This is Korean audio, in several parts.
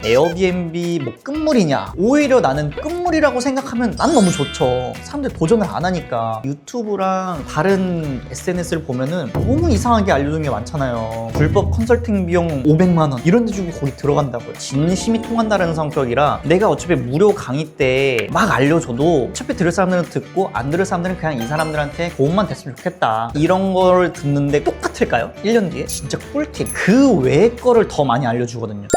에어비앤비 뭐 끝물이냐? 오히려 나는 끝물이라고 생각하면 난 너무 좋죠. 사람들 도전을 안 하니까. 유튜브랑 다른 SNS를 보면은 너무 이상하게 알려주는 게 많잖아요. 불법 컨설팅 비용 500만 원 이런 데 주고 거기 들어간다고요. 진심이 통한다는 성격이라 내가 어차피 무료 강의 때 막 알려줘도 어차피 들을 사람들은 듣고 안 들을 사람들은 그냥 이 사람들한테 도움만 됐으면 좋겠다 이런 걸 듣는데 똑같을까요? 1년 뒤에? 진짜 꿀팁. 그 외의 거를 더 많이 알려주거든요.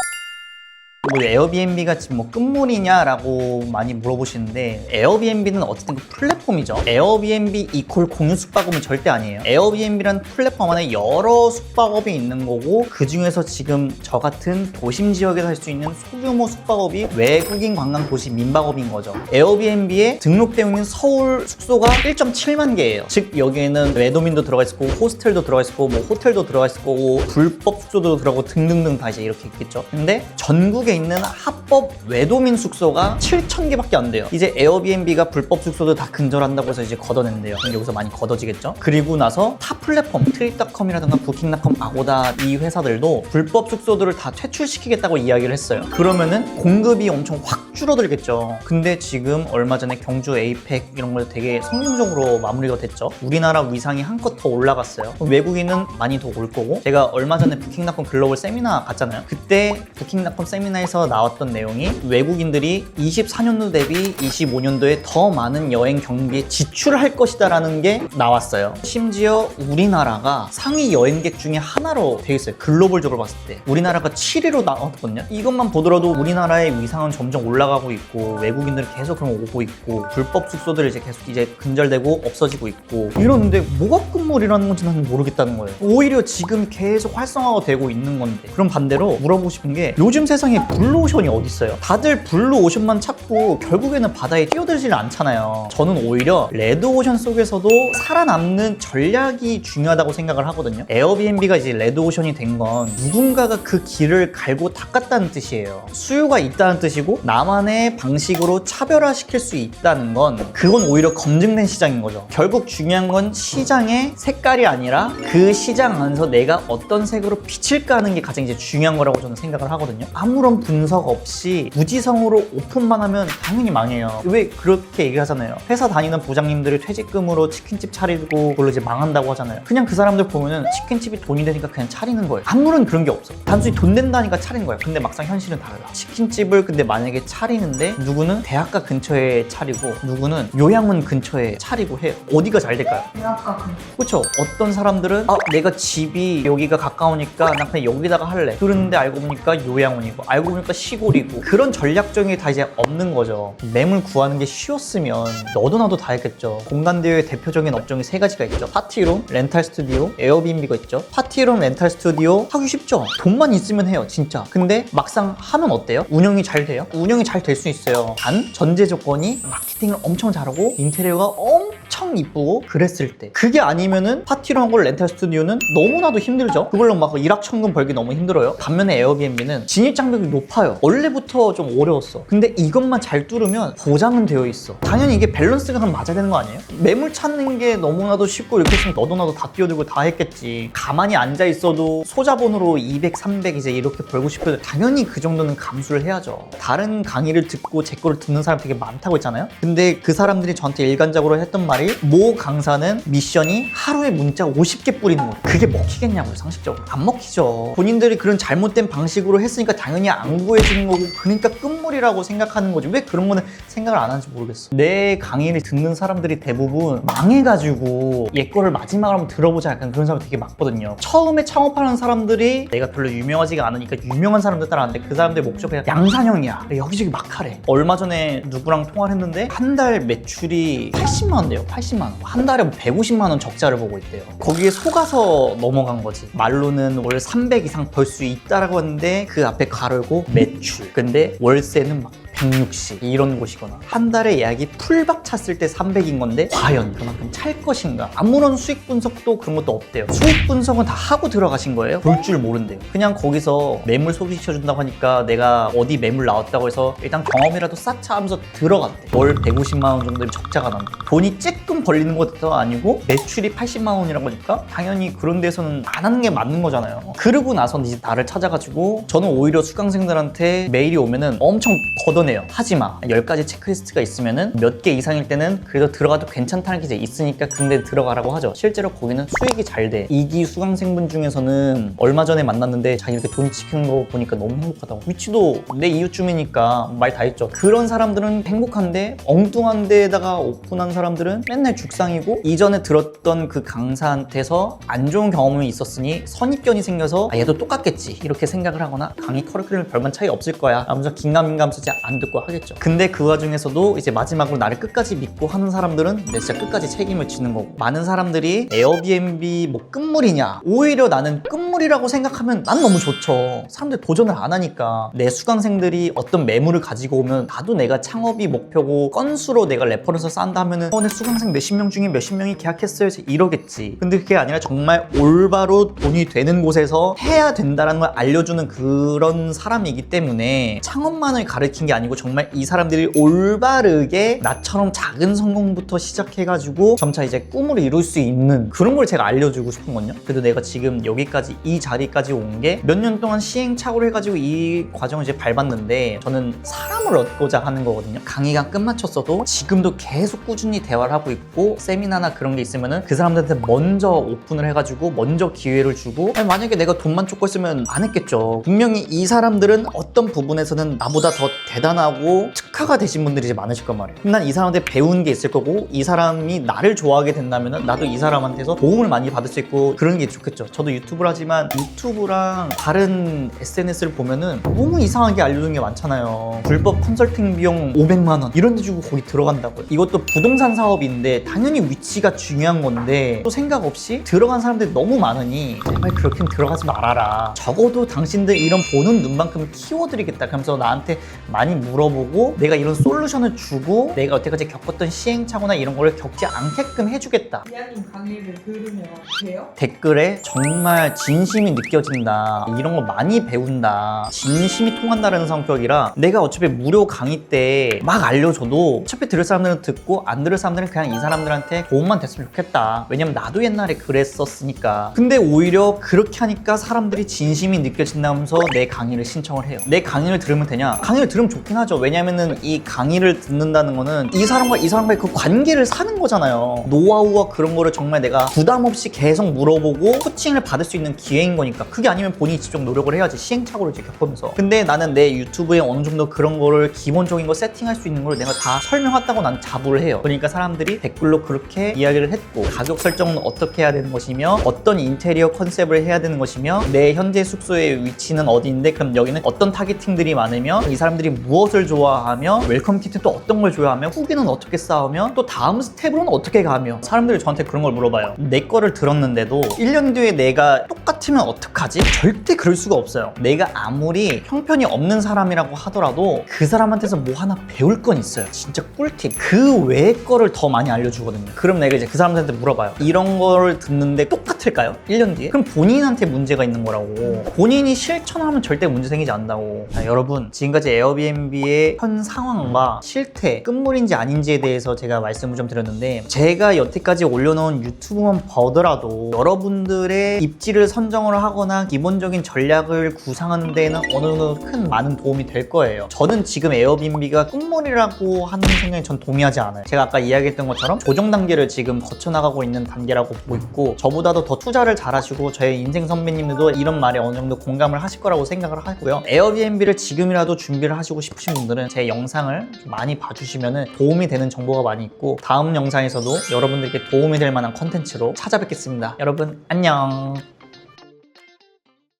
뭐 에어비앤비가 지금 뭐 끝물이냐라고 많이 물어보시는데, 에어비앤비는 어쨌든 그 플랫폼이죠. 에어비앤비 이퀄 공유 숙박업은 절대 아니에요. 에어비앤비라는 플랫폼 안에 여러 숙박업이 있는 거고, 그 중에서 지금 저 같은 도심 지역에서 할 수 있는 소규모 숙박업이 외국인 관광 도시 민박업인 거죠. 에어비앤비에 등록되어 있는 서울 숙소가 1.7만 개예요. 즉 여기에는 외도민도 들어가 있을 거고, 호스텔도 들어가 있을 거고, 뭐 호텔도 들어가 있을 거고, 불법 숙소도 들어가고 등등등 다 이제 이렇게 있겠죠. 근데 전국에 있는 합법 외도민 숙소가 7,000개밖에 안 돼요. 이제 에어비앤비가 불법 숙소도 다 근절한다고 해서 이제 걷어낸대요. 여기서 많이 걷어지겠죠. 그리고 나서 타 플랫폼 트립닷컴이라든가 부킹닷컴, 아고다 이 회사들도 불법 숙소들을 다 퇴출시키겠다고 이야기를 했어요. 그러면은 공급이 엄청 확 줄어들겠죠. 근데 지금 얼마 전에 경주 에이펙 이런 걸 되게 성공적으로 마무리가 됐죠. 우리나라 위상이 한껏 더 올라갔어요. 외국인은 많이 더 올 거고, 제가 얼마 전에 부킹닷컴 글로벌 세미나 갔잖아요. 그때 부킹닷컴 세미나에서 나왔던 내용이 외국인들이 24년도 대비 25년도에 더 많은 여행 경비에 지출할 것이다 라는 게 나왔어요. 심지어 우리나라가 상위 여행객 중에 하나로 되어 있어요. 글로벌적으로 봤을 때 우리나라가 7위로 나왔거든요. 이것만 보더라도 우리나라의 위상은 점점 올라가고 있고, 외국인들이 계속 그럼 오고 있고, 불법 숙소들이 이제 계속 이제 근절되고 없어지고 있고 이러는데 뭐가 끝물이라는 건지 나는 모르겠다는 거예요. 오히려 지금 계속 활성화가 되고 있는 건데. 그럼 반대로 물어보고 싶은 게, 요즘 세상에 블루오션이 어디 있어요? 다들 블루오션만 찾고 결국에는 바다에 뛰어들지를 않잖아요. 저는 오히려 레드오션 속에서도 살아남는 전략이 중요하다고 생각을 하거든요. 에어비앤비가 이제 레드오션이 된 건 누군가가 그 길을 갈고 닦았다는 뜻이에요. 수요가 있다는 뜻이고, 나만의 방식으로 차별화시킬 수 있다는 건, 그건 오히려 검증된 시장인 거죠. 결국 중요한 건 시장의 색깔이 아니라 그 시장 안에서 내가 어떤 색으로 비칠까 하는 게 가장 이제 중요한 거라고 저는 생각을 하거든요. 아무런 분석 없이 무지성으로 오픈만 하면 당연히 망해요. 왜 그렇게 얘기하잖아요. 회사 다니는 부장님들이 퇴직금으로 치킨집 차리고 그걸로 이제 망한다고 하잖아요. 그냥 그 사람들 보면은 치킨집이 돈이 되니까 그냥 차리는 거예요. 아무런 그런 게 없어. 단순히 돈 낸다니까 차린 거예요. 근데 막상 현실은 달라. 치킨집을 근데 만약에 차리는데 누구는 대학가 근처에 차리고 누구는 요양원 근처에 차리고 해요. 어디가 잘 될까요? 대학가 근처. 그렇죠. 어떤 사람들은 내가 집이 여기가 가까우니까 나 그냥 여기다가 할래. 그런데 알고 보니까 요양원이고, 알고 보니까 시골이고, 그런 전략적인 게 다 이제 없는 거죠. 매물 구하는 게 쉬웠으면 너도 나도 다 했겠죠. 공간대여의 대표적인 업종이 세 가지가 있죠. 파티룸, 렌탈 스튜디오, 에어비앤비가 있죠. 파티룸, 렌탈 스튜디오 하기 쉽죠. 돈만 있으면 해요, 진짜. 근데 막상 하면 어때요? 운영이 잘 돼요? 운영이 잘 될 수 있어요. 단 전제 조건이 마케팅을 엄청 잘하고 인테리어가 엄청 이쁘고 그랬을 때. 그게 아니면은 파티룸하고 렌탈 스튜디오는 너무나도 힘들죠. 그걸로 막 일확천금 벌기 너무 힘들어요. 반면에 에어비앤비는 진입 장벽이 높아요. 원래부터 좀 어려웠어. 근데 이것만 잘 뚫으면 보장은 되어 있어. 당연히 이게 밸런스가 그럼 맞아야 되는 거 아니에요? 매물 찾는 게 너무나도 쉽고 이렇게 했으면 너도 나도 다 뛰어들고 다 했겠지. 가만히 앉아 있어도 소자본으로 200, 300 이제 이렇게 벌고 싶어도 당연히 그 정도는 감수를 해야죠. 다른 강의를 듣고 제 거를 듣는 사람 되게 많다고 했잖아요. 근데 그 사람들이 저한테 일관적으로 했던 말이, 모 강사는 미션이 하루에 문자 50개 뿌리는 거. 그게 먹히겠냐고요, 상식적으로. 안 먹히죠. 본인들이 그런 잘못된 방식으로 했으니까 당연히 안 구해지는 거고, 그러니까 끝물이라고 생각하는 거지. 왜 그런 거는 생각을 안 하는지 모르겠어. 내 강의를 듣는 사람들이 대부분 망해가지고 얘 거를 마지막으로 한번 들어보자 약간 그런 사람이 되게 많거든요. 처음에 창업하는 사람들이 내가 별로 유명하지가 않으니까 유명한 사람들 따라하는데, 그 사람들의 목적이 양산형이야. 여기저기 막 하래. 얼마 전에 누구랑 통화를 했는데 한 달 매출이 80만 원대요. 80만 원. 한 달에 150만 원 적자를 보고 있대요. 거기에 속아서 넘어간 거지. 말로는 월 300 이상 벌 수 있다라고 했는데 그 앞에 가르고 매출. 근데 월세는 막 160 이런 곳이거나 한 달에 예약이 풀박 찼을 때 300인 건데 과연 그만큼 찰 것인가? 아무런 수익 분석도 그런 것도 없대요. 수익 분석은 다 하고 들어가신 거예요? 볼 줄 모른대요. 그냥 거기서 매물 소개시켜준다고 하니까 내가 어디 매물 나왔다고 해서 일단 경험이라도 쌓자 하면서 들어갔대. 월 150만 원 정도의 적자가 난대. 돈이 쬐끔 벌리는 것도 아니고 매출이 80만 원이라고 하니까 당연히 그런 데서는 안 하는 게 맞는 거잖아요. 그러고 나서는 이제 나를 찾아가지고 저는 오히려 수강생들한테 메일이 오면은 엄청 걷어내요. 하지마. 10가지 체크리스트가 있으면은 몇 개 이상일 때는 그래도 들어가도 괜찮다는 게 이제 있으니까 근데 들어가라고 하죠. 실제로 거기는 수익이 잘 돼. 2기 수강생분 중에서는 얼마 전에 만났는데 자기 이렇게 돈 지키는 거 보니까 너무 행복하다고. 위치도 내 이웃쯤이니까 말 다 했죠. 그런 사람들은 행복한데 엉뚱한 데에다가 오픈한 사람들은 맨날 죽상이고 이전에 들었던 그 강사한테서 안 좋은 경험이 있었으니 선입견이 생겨서 얘도 똑같겠지 이렇게 생각을 하거나 강의 커리큘럼 별반 차이 없을 거야 하면서 긴가민가하면서 이제 안 듣고 하겠죠. 근데 그 와중에서도 이제 마지막으로 나를 끝까지 믿고 하는 사람들은 내 진짜 끝까지 책임을 지는 거고. 많은 사람들이 에어비앤비 뭐 끝물이냐, 오히려 나는 끝물이라고 생각하면 난 너무 좋죠. 사람들 도전을 안 하니까. 내 수강생들이 어떤 매물을 가지고 오면 나도 내가 창업이 목표고 건수로 내가 레퍼런스 쌓는다 하면은 내 수강생 몇십 명 중에 몇십 명이 계약했어요 이러겠지. 근데 그게 아니라 정말 올바로 돈이 되는 곳에서 해야 된다는 걸 알려주는 그런 사람이기 때문에 창업만을 가르친 게 아니고 정말 이 사람들이 올바르게 나처럼 작은 성공부터 시작해가지고 점차 이제 꿈을 이룰 수 있는 그런 걸 제가 알려주고 싶은 건요. 그래도 내가 지금 여기까지 이 자리까지 온 게 몇 년 동안 시행착오를 해가지고 이 과정을 이제 밟았는데 저는 사람을 얻고자 하는 거거든요. 강의가 끝마쳤어도 지금도 계속 꾸준히 대화를 하고 있고 세미나나 그런 게 있으면은 그 사람들한테 먼저 오픈을 해가지고 먼저 기회를 주고 만약에 내가 돈만 쫓고 있으면 안 했겠죠. 분명히 이 사람들은 어떤 부분에서는 나보다 더 대단하고 특화가 되신 분들이 이제 많으실 거 말이에요. 난 이 사람한테 배운 게 있을 거고 이 사람이 나를 좋아하게 된다면 나도 이 사람한테서 도움을 많이 받을 수 있고 그런 게 좋겠죠. 저도 유튜브를 하지만 유튜브랑 다른 SNS를 보면은 너무 이상하게 알려주는 게 많잖아요. 불법 컨설팅 비용 500만 원 이런 데 주고 거기 들어간다고요. 이것도 부동산 사업인데 당연히 위치가 중요한 건데 또 생각 없이 들어간 사람들이 너무 많으니 제발 그렇게는 들어가지 말아라. 적어도 당신들 이런 보는 눈만큼 키워드리겠다 그러면서 나한테 많이 물어보고 내가 이런 솔루션을 주고 내가 여태까지 겪었던 시행착오나 이런 거를 겪지 않게끔 해주겠다. 이하님 강의를 들으면 돼요? 댓글에 정말 진심이 느껴진다, 이런 거 많이 배운다, 진심이 통한다는 성격이라 내가 어차피 무료 강의 때 막 알려줘도 어차피 들을 사람들은 듣고 안 들을 사람들은 그냥 이 사람들한테 도움만 됐으면 좋겠다. 왜냐면 나도 옛날에 그랬었으니까. 근데 오히려 그렇게 하니까 사람들이 진심이 느껴진다면서 내 강의를 신청을 해요. 내 강의를 들으면 되냐? 강의를 들으면 좋긴 하죠. 왜냐면은 이 강의를 듣는다는 거는 이 사람과의 그 관계를 사는 거잖아요. 노하우와 그런 거를 정말 내가 부담 없이 계속 물어보고 코칭을 받을 수 있는 기회인 거니까. 그게 아니면 본인이 직접 노력을 해야지, 시행착오를 이제 겪으면서. 근데 나는 내 유튜브에 어느 정도 그런 거를 기본적인 거 세팅할 수 있는 걸 내가 다 설명했다고 난 자부를 해요. 그러니까 사람들이 댓글로 그렇게 이야기를 했고, 가격 설정은 어떻게 해야 되는 것이며 어떤 인테리어 컨셉을 해야 되는 것이며 내 현재 숙소의 위치는 어디인데 그럼 여기는 어떤 타겟팅들이 많으며 이 사람들이 무엇을 좋아하며 웰컴 키트 또 어떤 걸 좋아하며 후기는 어떻게 쌓으며 또 다음 스텝으로는 어떻게 가며 사람들이 저한테 그런 걸 물어봐요. 내 거를 들었는데도 1년 뒤에 내가 똑같으면 어떡하지? 절대 그럴 수가 없어요. 내가 아무리 형편이 없는 사람이라고 하더라도 그 사람한테서 뭐 하나 배울 건 있어요. 진짜 꿀팁. 그 외의 거를 더 많이 알려주거든요. 그럼 내가 이제 그 사람들한테 물어봐요. 이런 걸 듣는데 똑같을까요? 1년 뒤에? 그럼 본인한테 문제가 있는 거라고. 본인이 실천하면 절대 문제 생기지 않는다고. 자, 여러분, 지금까지 에어비앤비의 현 상황과 실태, 끝물인지 아닌지에 대해서 제가 말씀을 좀 드렸는데, 제가 여태까지 올려놓은 유튜브만 보더라도 여러분들의 입지를 선정을 하거나 기본적인 전략을 구상하는 데에는 어느 정도 큰 많은 도움이 될 거예요. 저는 지금 에어비앤비가 끝물이라고 하는 생각에 전 동의하지 않아요. 제가 아까 이야기했던 것처럼 조정 단계를 지금 거쳐나가고 있는 단계라고 보고 있고, 저보다도 더 투자를 잘하시고 저의 인생 선배님들도 이런 말에 어느 정도 공감을 하실 거라고 생각을 하고요. 에어비앤비를 지금이라도 준비를 하시고 싶으신 분들은 제 영상을 많이 봐주시면 도움이 되는 정보가 많이 있고, 다음 영상에서도 여러분들께 도움이 될 만한 컨텐츠로 찾아뵙겠습니다. 여러분 안녕.